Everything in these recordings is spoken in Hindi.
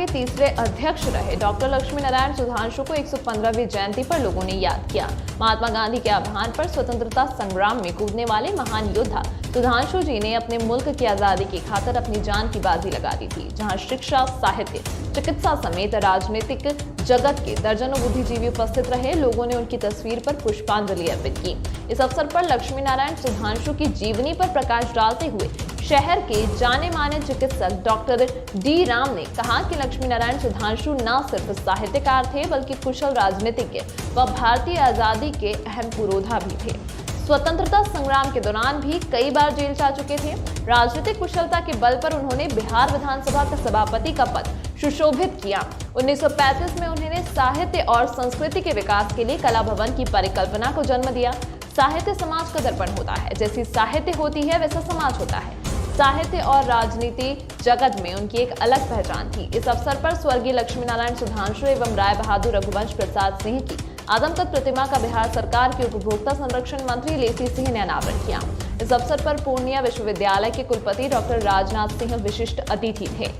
के तीसरे अध्यक्ष रहे डॉक्टर लक्ष्मी नारायण सुधांशु को 115वीं जयंती पर लोगों ने याद किया। महात्मा गांधी के आह्वान पर स्वतंत्रता संग्राम में कूदने वाले महान योद्धा सुधांशु जी ने अपने मुल्क की आजादी की खातिर अपनी जान की बाजी लगा दी थी। जहां शिक्षा, साहित्य, चिकित्सा समेत राजनीतिक जगत के दर्जनों बुद्धिजीवी उपस्थित रहे, लोगों ने उनकी तस्वीर पर पुष्पांजलि अर्पित की। इस अवसर पर लक्ष्मी नारायण सुधांशु की जीवनी पर प्रकाश डालते हुए शहर के जाने माने चिकित्सक डॉक्टर डी राम ने कहा कि लक्ष्मी नारायण सुधांशु न सिर्फ साहित्यकार थे बल्कि कुशल राजनीतिज्ञ व भारतीय आजादी के अहम पुरोधा भी थे। स्वतंत्रता संग्राम के दौरान भी कई बार जेल जा चुके थे। राजनीतिक कुशलता के बल पर उन्होंने बिहार विधानसभा का सभापति का पद सुशोभित किया। 1935 में उन्होंने साहित्य और संस्कृति के विकास के लिए कला भवन की परिकल्पना को जन्म दिया। साहित्य समाज का दर्पण होता है, जैसी साहित्य होती है वैसा समाज होता है। साहित्य और राजनीति जगत में उनकी एक अलग पहचान थी। इस अवसर पर स्वर्गीय लक्ष्मी नारायण सुधांशु एवं राय बहादुर रघुवंश प्रसाद सिंह की आदमकद प्रतिमा का बिहार सरकार के उपभोक्ता संरक्षण मंत्री लेसी सिंह ने अनावरण किया। इस अवसर पर पूर्णिया विश्वविद्यालय के कुलपति डॉक्टर राजनाथ सिंह विशिष्ट अतिथि थे।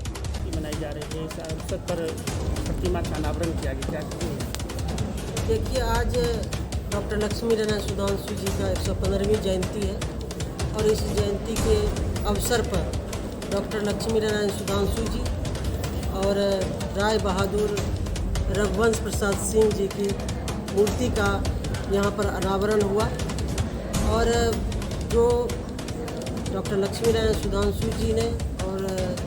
मनाई जा रही है, इस अवसर पर प्रतिमा का अनावरण किया गया। देखिए, आज डॉक्टर लक्ष्मी नारायण सुधांशु जी का 115वीं जयंती है और इस जयंती के अवसर पर डॉक्टर लक्ष्मी नारायण सुधांशु जी और राय बहादुर रघुवंश प्रसाद सिंह जी की मूर्ति का यहाँ पर अनावरण हुआ और जो डॉक्टर लक्ष्मी नारायण सुधांशु जी ने और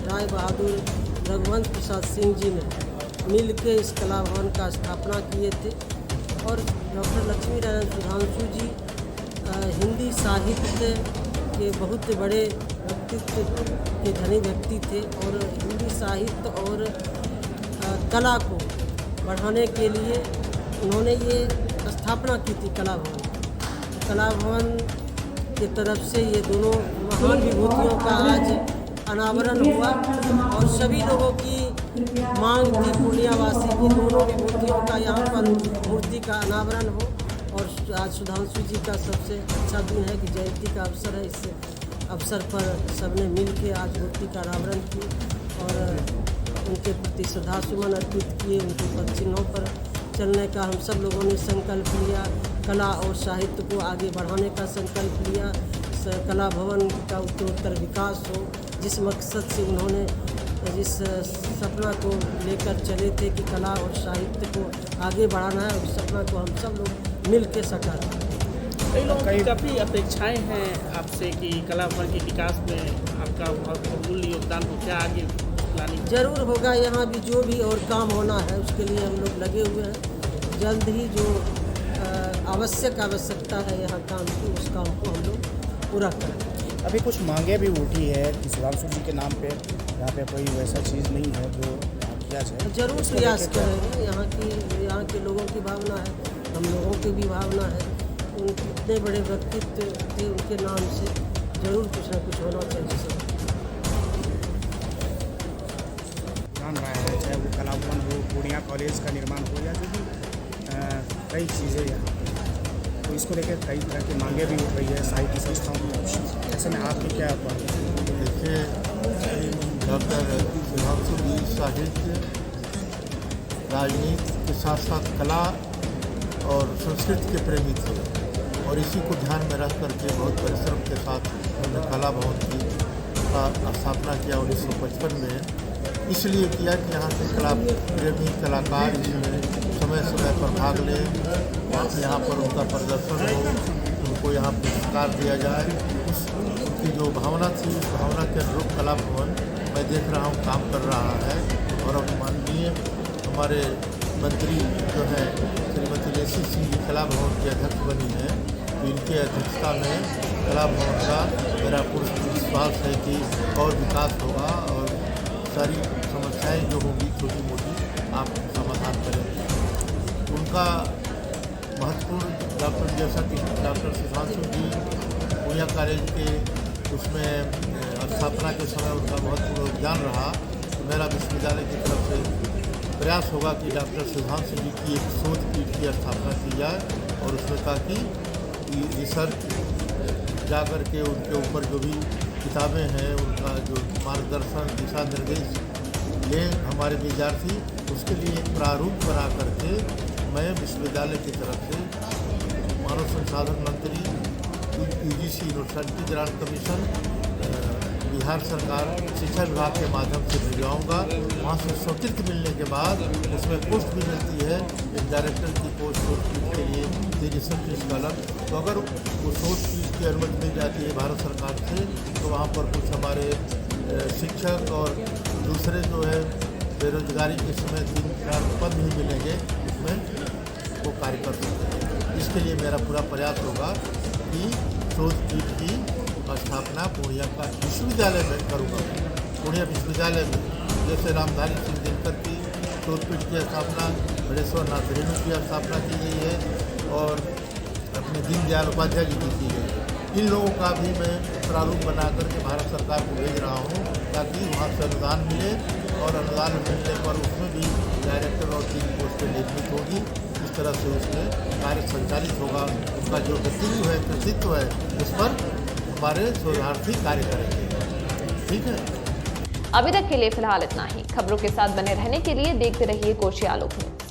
राय बहादुर रघुवंश प्रसाद सिंह जी ने मिल के इस कला भवन का स्थापना किए थे। और डॉक्टर लक्ष्मी नारायण सुधांशु जी हिंदी साहित्य के बहुत बड़े व्यक्तित्व के धनी व्यक्ति थे और हिंदी साहित्य और कला को बढ़ाने के लिए उन्होंने ये स्थापना की थी कला भवन। कला भवन की तरफ से ये दोनों महान विभूतियों का आज अनावरण हुआ और सभी लोगों की मांग थी पूर्णियावासी की दोनों विभूतियों का यहाँ पर मूर्ति का अनावरण हो। और आज सुधांशु जी का सबसे अच्छा दिन है कि जयंती का अवसर है। इस अवसर पर सबने मिल के आज मूर्ति का अनावरण की और उनके प्रति श्रद्धा सुमन अर्पित किए। उनके पद चिन्हों पर चलने का हम सब लोगों ने संकल्प लिया। कला और साहित्य को आगे बढ़ाने का संकल्प लिया। कला भवन का उत्तरोत्तर विकास हो, जिस मकसद से उन्होंने जिस सपना को लेकर चले थे कि कला और साहित्य को आगे बढ़ाना है, उस सपना को हम सब लोग मिल के साकार करें। कई लोगों की काफ़ी अपेक्षाएं हैं आपसे कि कला भवन के विकास में आपका बहुमूल्य योगदान हो, क्या आगे प्लानिंग? जरूर होगा। यहाँ भी जो भी और काम होना है उसके लिए हम लोग लगे हुए हैं। जल्द ही जो आवश्यकता है यहाँ काम की, उस काम को हम लोग पूरा करें। अभी कुछ मांगे भी उठी है कि सुधांशु जी के नाम पे यहाँ पे कोई वैसा चीज़ नहीं है जो किया जाए। जरूर प्रयास करेंगे। यहाँ के लोगों की भावना है, हम लोगों की भी भावना है। उनके इतने बड़े व्यक्तित्व थे, उनके नाम से जरूर कुछ ना कुछ होना चाहिए। सब जान रहा है, चाहे वो कला भवन हो, पूर्णिया कॉलेज का निर्माण हो या जो भी कई चीज़ें यहाँ तो इसको लेकर कई तरह की मांगे भी उठ रही है साहित्य संस्थाओं में। ऐसे में आपकी क्या देखिए, डॉक्टर सुधांशु जी साहित्य, राजनीति के साथ साथ कला और संस्कृति के प्रेमी थे और इसी को ध्यान में रख करके बहुत परिश्रम के साथ उन्होंने कला भवन की स्थापना किया 1955 में। इसलिए किया कि यहाँ के कला प्रेमी कलाकार इसमें समय समय पर भाग लें, यहाँ पर उनका प्रदर्शन हो, उनको यहाँ पुरस्कार दिया जाए। उनकी जो भावना थी, उस भावना के अनुरूप कला भवन मैं देख रहा हूँ काम कर रहा है। और अब माननीय हमारे मंत्री जो है श्रीमती लेसी सिंह जी कला भवन के अध्यक्ष बनी है, इनके अध्यक्षता में कला भवन का मेरा पूर्ण विश्वास है कि और विकास होगा और सारी समस्याएं जो होंगी छोटी मोटी आप समाधान करेंगे। उनका महत्वपूर्ण डॉक्टर जैसा कि डॉक्टर सुधांशु जी पूर्णिया कॉलेज के उसमें स्थापना के समय उनका महत्वपूर्ण योगदान रहा। तो मेरा विश्वविद्यालय की तरफ से प्रयास होगा कि डॉक्टर सुधांशु जी की एक शोध पीठ की स्थापना की जाए और उसमें ताकि रिसर्च जा कर के उनके ऊपर जो भी किताबें हैं, उनका जो मार्गदर्शन दिशा निर्देश ले हमारे विद्यार्थी, उसके लिए एक प्रारूप बना करके मैं विश्वविद्यालय की तरफ से मानव संसाधन मंत्री, UGC university grant commission, Bihar सरकार शिक्षा विभाग के माध्यम से भिजवाऊँगा। वहाँ से स्वीकृति मिलने के बाद उसमें पोस्ट भी मिलती है, एक डायरेक्टर की पोस्ट के लिए, एक रिसर्च स्कॉलर। तो अगर वो सोच की अनुमति मिल जाती है भारत सरकार से, तो वहाँ पर कुछ हमारे शिक्षक और दूसरे जो है बेरोजगारी के समय 3-4 पद भी मिलेंगे, उसमें वो कार्य कर सकते हैं। इसके लिए मेरा पूरा प्रयास होगा कि शोध पीठ की स्थापना पूर्णिया का विश्वविद्यालय में करूँगा। पूर्णिया विश्वविद्यालय में जैसे रामधारी सिंह दिनकर की शोध पीठ की स्थापना, बड़ेश्वर नाथ रेणु की स्थापना की गई है और अपने दीनदयाल उपाध्याय जी की गई है। इन लोगों का भी मैं प्रारूप बना करके भारत सरकार को भेज रहा हूँ, ताकि वहाँ से अनुदान मिले और अनुदान मिलने पर उसमें भी डायरेक्टर और 3 पोस्टें निर्मित होगी। इस तरह से उसमें कार्य संचालित होगा। उनका जो व्यक्तित्व है, कृतित्व है, उस पर हमारे शोधार्थी कार्य करेंगे। ठीक है, अभी तक के लिए फिलहाल इतना ही। खबरों के साथ बने रहने के लिए देखते रहिए कोशी आलोक न्यूज।